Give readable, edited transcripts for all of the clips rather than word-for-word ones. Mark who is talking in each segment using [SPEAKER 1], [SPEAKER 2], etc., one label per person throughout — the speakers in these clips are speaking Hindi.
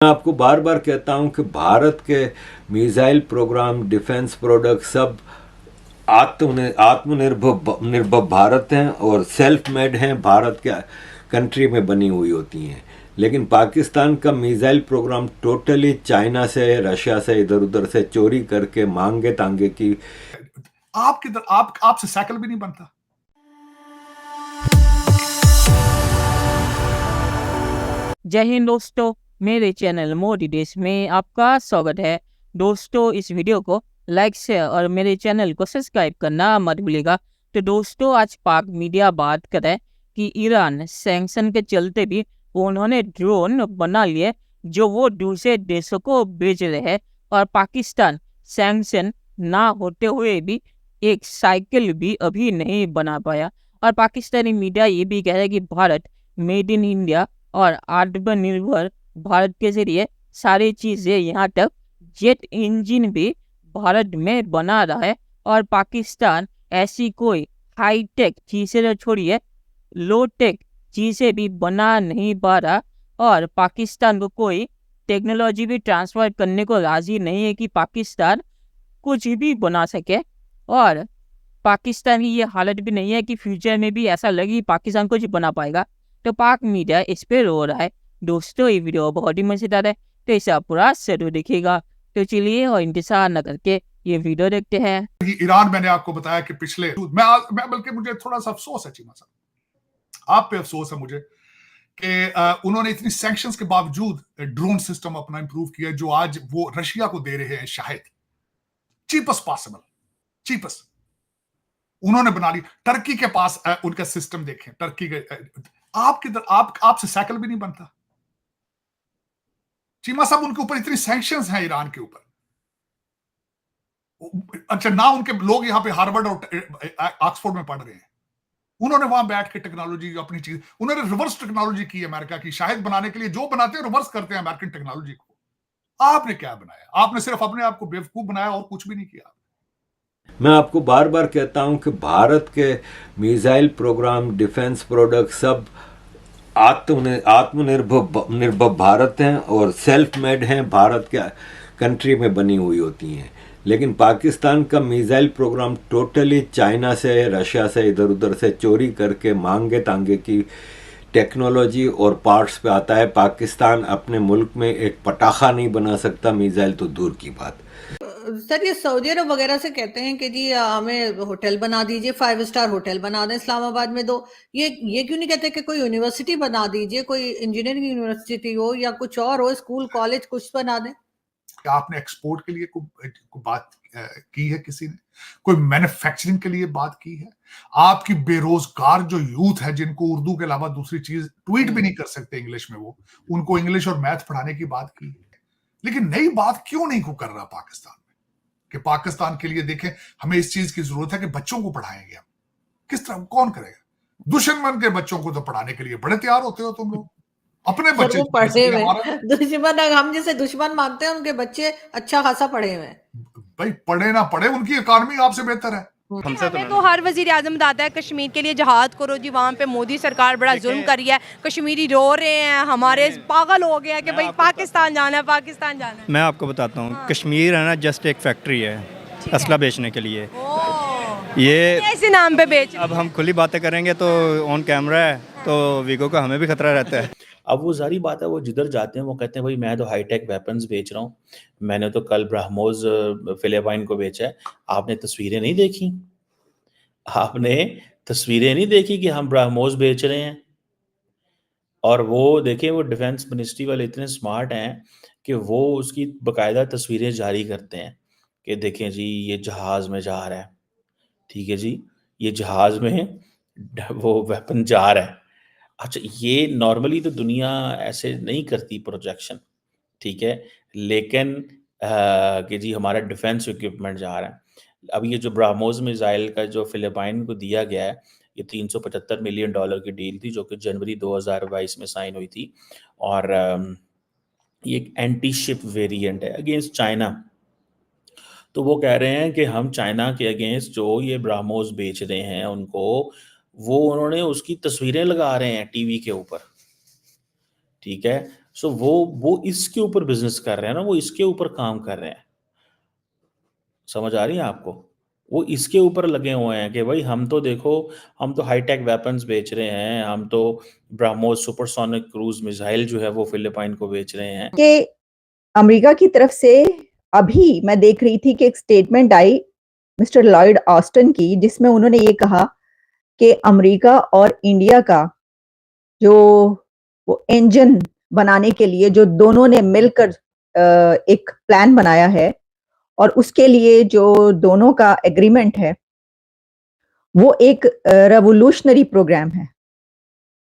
[SPEAKER 1] मैं आपको बार बार कहता हूं कि भारत के मिसाइल प्रोग्राम, डिफेंस प्रोडक्ट सब आत्मनिर्भर निर्भर भारत हैं और सेल्फ मेड हैं, भारत के कंट्री में बनी हुई होती हैं। लेकिन पाकिस्तान का मिसाइल प्रोग्राम टोटली चाइना से, रशिया से, इधर उधर से चोरी करके मांगे तांगे की।
[SPEAKER 2] आपसे साइकिल भी नहीं बनता।
[SPEAKER 3] जय हिंद दोस्तों, मेरे चैनल मोदी देश में आपका स्वागत है। दोस्तों, इस वीडियो को लाइक शेयर और मेरे चैनल को सब्सक्राइब करना मत भूलिएगा। तो दोस्तों, आज पाक मीडिया बात करे कि ईरान सैंक्शन के चलते भी उन्होंने ड्रोन बना लिए जो वो दूसरे देशों को बेच रहे हैं, और पाकिस्तान सैंक्शन ना होते हुए भी एक साइकिल भी अभी नहीं बना पाया। और पाकिस्तानी मीडिया ये भी कह रहा है कि भारत मेड इन इंडिया और आत्मनिर्भर भारत के जरिए सारी चीजें यहाँ तक जेट इंजन भी भारत में बना रहा है। और पाकिस्तान ऐसी कोई हाई टेक चीजें तो छोड़िए, लो टेक चीजें भी बना नहीं पा रहा, और पाकिस्तान को कोई टेक्नोलॉजी भी ट्रांसफर करने को राजी नहीं है कि पाकिस्तान कुछ भी बना सके। और पाकिस्तान की ये हालत भी नहीं है कि फ्यूचर में भी ऐसा लगे कि पाकिस्तान कुछ बना पाएगा। तो पाक मीडिया इस पे रो रहा है। दोस्तों, ये वीडियो बहुत ही मजेदार है, तो इसे आप पूरा जरूर देखिएगा। तो चलिए और इंतजार न करके ये वीडियो देखते हैं।
[SPEAKER 2] ईरान, मैंने आपको बताया कि पिछले मैं बल्कि मुझे थोड़ा सा अफसोस है चीमा साहब, आप पे अफसोस है मुझे कि उन्होंने इतनी सैंक्शंस के बावजूद ड्रोन सिस्टम अपना इंप्रूव किया जो आज वो रशिया को दे रहे हैं, शायद चीपेस्ट पॉसिबल, चीपेस्ट उन्होंने बना ली। टर्की के पास उनका सिस्टम देखें, टर्की के आपसे साइकिल भी नहीं बनता चीमा साहब। उनके ऊपर इतनी सैंक्शंस हैं ईरान के ऊपर। अच्छा, ना उनके लोग यहाँ पे हार्वर्ड और ऑक्सफोर्ड में पढ़ रहे हैं, उन्होंने वहां बैठ के टेक्नोलॉजी अपनी चीज, उन्होंने रिवर्स टेक्नोलॉजी की अमेरिका की, शायद बनाने के लिए जो बनाते हैं रिवर्स करते हैं अमेरिकन टेक्नोलॉजी को। आपने क्या बनाया? आपने सिर्फ अपने आप को बेवकूफ बनाया और कुछ भी नहीं किया।
[SPEAKER 1] मैं आपको बार बार कहता हूं कि भारत के मिसाइल प्रोग्राम, डिफेंस प्रोडक्ट सब निर्भर भारत हैं और सेल्फ मेड हैं, भारत के कंट्री में बनी हुई होती हैं। लेकिन पाकिस्तान का मिसाइल प्रोग्राम टोटली चाइना से, रशिया से, इधर उधर से चोरी करके मांगे तांगे की टेक्नोलॉजी और पार्ट्स पे आता है। पाकिस्तान अपने मुल्क में एक पटाखा नहीं बना सकता, मिसाइल तो दूर की बात।
[SPEAKER 4] सर, ये सऊदी अरब वगैरह से कहते हैं कि जी हमें होटल बना दीजिए, 5 स्टार होटल बना दें इस्लामाबाद में 2। ये क्यों नहीं कहते कि कोई यूनिवर्सिटी बना दीजिए, कोई इंजीनियरिंग यूनिवर्सिटी हो या कुछ और हो, स्कूल कॉलेज कुछ बना दें।
[SPEAKER 2] आपने एक्सपोर्ट के लिए को बात की है किसी ने? कोई मैन्युफैक्चरिंग के लिए बात की है? आपकी बेरोजगार जो यूथ है, जिनको उर्दू के अलावा दूसरी चीज ट्वीट भी नहीं कर सकते इंग्लिश में, वो उनको इंग्लिश और मैथ पढ़ाने की बात की है। लेकिन नई बात क्यों नहीं को कर रहा पाकिस्तान में कि पाकिस्तान के लिए देखें, हमें इस चीज की जरूरत है कि बच्चों को पढ़ाएंगे हम। किस तरह, कौन करेगा? दुश्मन के बच्चों को तो पढ़ाने के लिए बड़े तैयार होते हो तुम लोग, अपने
[SPEAKER 4] सर,
[SPEAKER 2] बच्चे
[SPEAKER 4] वो पढ़े हुए
[SPEAKER 2] हमारा
[SPEAKER 4] दुश्मन, हम जैसे दुश्मन मानते हैं, उनके बच्चे अच्छा खासा पढ़े हुए हैं।
[SPEAKER 2] भाई, पढ़े ना पढ़े, उनकी इकॉनमी आपसे बेहतर है।
[SPEAKER 5] हमें तो हर वजीर आजम बताता है कश्मीर के लिए जहाद करो जी, वहाँ पे मोदी सरकार बड़ा जुल्म कर रही है, कश्मीरी रो रहे हैं, हमारे पागल हो गए हैं कि भाई पाकिस्तान जाना है, पाकिस्तान जाना है।
[SPEAKER 6] मैं आपको बताता हूँ, कश्मीर है ना, जस्ट एक फैक्ट्री है असला बेचने के लिए। ये
[SPEAKER 5] ऐसे नाम पे बेच,
[SPEAKER 6] अब हम खुली बातें करेंगे तो ऑन कैमरा है, तो वीगो का हमें भी खतरा रहता है।
[SPEAKER 7] अब वो सारी बात है, वो जिधर जाते हैं वो कहते हैं भाई मैं तो हाईटेक वेपन्स बेच रहा हूँ, मैंने तो कल ब्रह्मोस फिलिपाइन को बेचा है। आपने तस्वीरें नहीं देखी? आपने तस्वीरें नहीं देखी कि हम ब्रह्मोस बेच रहे हैं? और वो देखिए, वो डिफेंस मिनिस्ट्री वाले इतने स्मार्ट हैं कि वो उसकी बकायदा तस्वीरें जारी करते हैं कि देखें जी, ये जहाज में जा रहा है, ठीक है जी, ये जहाज में वो वेपन जा रहा है। अच्छा, ये नॉर्मली तो दुनिया ऐसे नहीं करती प्रोजेक्शन, ठीक है, लेकिन कि जी हमारा डिफेंस इक्विपमेंट जा रहा है। अब ये जो ब्राह्मोस मिसाइल का जो फिलिपाइन को दिया गया है, ये $375 मिलियन की डील थी जो कि जनवरी 2022 में साइन हुई थी। और ये एक एंटी शिप वेरिएंट है अगेंस्ट चाइना। तो वो कह रहे हैं कि हम चाइना के अगेंस्ट जो ये ब्राह्मोस बेच रहे हैं उनको, वो उन्होंने उसकी तस्वीरें लगा रहे हैं टीवी के ऊपर, ठीक है। सो वो इसके ऊपर बिजनेस कर रहे हैं ना, वो इसके ऊपर काम कर रहे हैं। समझ आ रही है आपको? वो इसके ऊपर लगे हुए हैं कि भाई हम तो देखो, हम तो हाईटेक वेपन्स बेच रहे हैं, हम तो ब्रह्मोस सुपरसोनिक क्रूज मिसाइल जो है वो फिलिपाइन को बेच रहे हैं।
[SPEAKER 8] कि अमेरिका की तरफ से अभी मैं देख रही थी कि एक स्टेटमेंट आई मिस्टर लॉयड ऑस्टिन की, जिसमें उन्होंने ये कहा कि अमेरिका और इंडिया का जो वो इंजन बनाने के लिए जो दोनों ने मिलकर एक प्लान बनाया है और उसके लिए जो दोनों का एग्रीमेंट है वो एक रेवोल्यूशनरी प्रोग्राम है।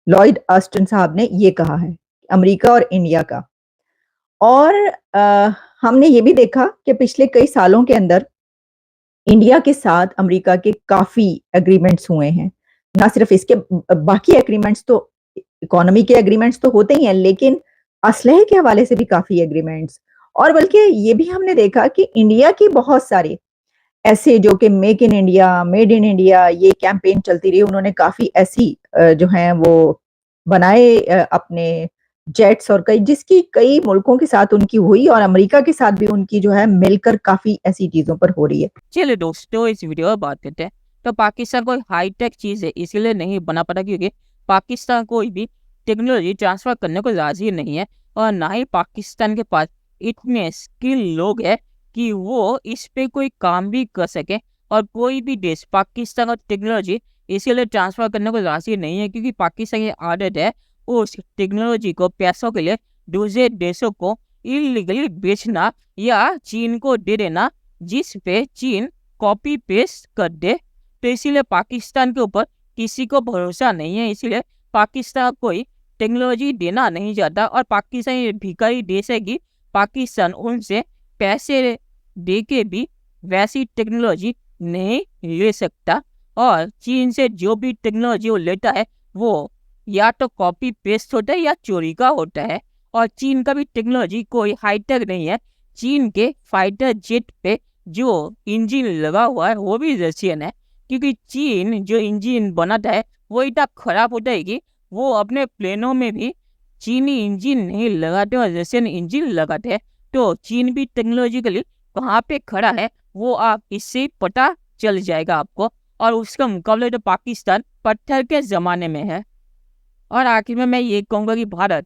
[SPEAKER 8] लॉयड ऑस्टिन साहब ने ये कहा है अमेरिका और इंडिया का। और हमने ये भी देखा कि पिछले कई सालों के अंदर इंडिया के साथ अमेरिका के काफी एग्रीमेंट्स हुए हैं। ना सिर्फ इसके बाकी एग्रीमेंट्स तो इकोनॉमी के एग्रीमेंट्स तो होते ही हैं, लेकिन असलहे के हवाले से भी काफी एग्रीमेंट्स। और बल्कि ये भी हमने देखा कि इंडिया की बहुत सारे ऐसे जो कि make in India, made in India ये कैंपेन चलती रही, उन्होंने काफी ऐसी जो हैं वो बनाए अपने जेट्स और जिसकी कई मुल्कों के साथ उनकी हुई और अमेरिका के साथ भी उनकी जो है मिलकर काफी ऐसी चीजों पर हो रही है।
[SPEAKER 3] चलिए दोस्तों, इस वीडियो में बात करते हैं। तो पाकिस्तान कोई हाईटेक चीज है इसलिए नहीं बना पाता क्योंकि पाकिस्तान कोई भी टेक्नोलॉजी ट्रांसफर करने को राजी नहीं है, और ना ही पाकिस्तान के पास इतने स्किल लोग हैं कि वो इस पे कोई काम भी कर सके। और कोई भी देश पाकिस्तान और टेक्नोलॉजी इसीलिए ट्रांसफर करने को राजी नहीं है क्योंकि पाकिस्तान की आदत है उस टेक्नोलॉजी को पैसों के लिए दूसरे देशों को इलीगली बेचना या चीन को दे देना, जिस पे चीन कॉपी पेस्ट कर दे। तो इसीलिए पाकिस्तान के ऊपर किसी को भरोसा नहीं है, इसीलिए पाकिस्तान कोई टेक्नोलॉजी देना नहीं चाहता। और पाकिस्तान ये भिखारी देश है कि पाकिस्तान उनसे पैसे दे के भी वैसी टेक्नोलॉजी नहीं ले सकता। और चीन से जो भी टेक्नोलॉजी वो लेता है वो या तो कॉपी पेस्ट होता है या चोरी का होता है। और चीन का भी टेक्नोलॉजी कोई हाईटेक नहीं है। चीन के फाइटर जेट पे जो इंजन लगा हुआ है वो भी रशियन है, क्योंकि चीन जो इंजन बनाता है वो इतना खराब होता है कि वो अपने प्लेनों में भी चीनी इंजन नहीं लगाते और रशियन इंजन लगाते हैं। तो चीन भी टेक्नोलॉजिकली कहाँ पे खड़ा है वो आप इससे पता चल जाएगा आपको। और उसका मुकाबला तो पाकिस्तान पत्थर के ज़माने में है। और आखिर में मैं ये कहूँगा कि भारत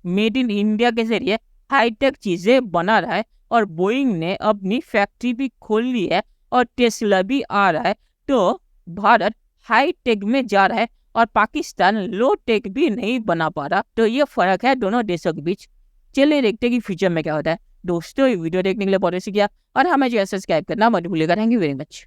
[SPEAKER 3] मेड इन इंडिया के जरिए हाईटेक चीज़ें बना रहा है, और बोइंग ने अपनी फैक्ट्री भी खोल ली है और टेस्ला भी आ रहा है। तो भारत हाईटेक में जा रहा है और पाकिस्तान लो टेक भी नहीं बना पा रहा। तो ये फर्क है दोनों देशों के बीच। चलिए देखते हैं कि फ्यूचर में क्या होता है। दोस्तों, ये वीडियो देखने के लिए बहुत शुक्रिया और हमें जो सब्सक्राइब करना मत भूलिएगा। Thank you very much.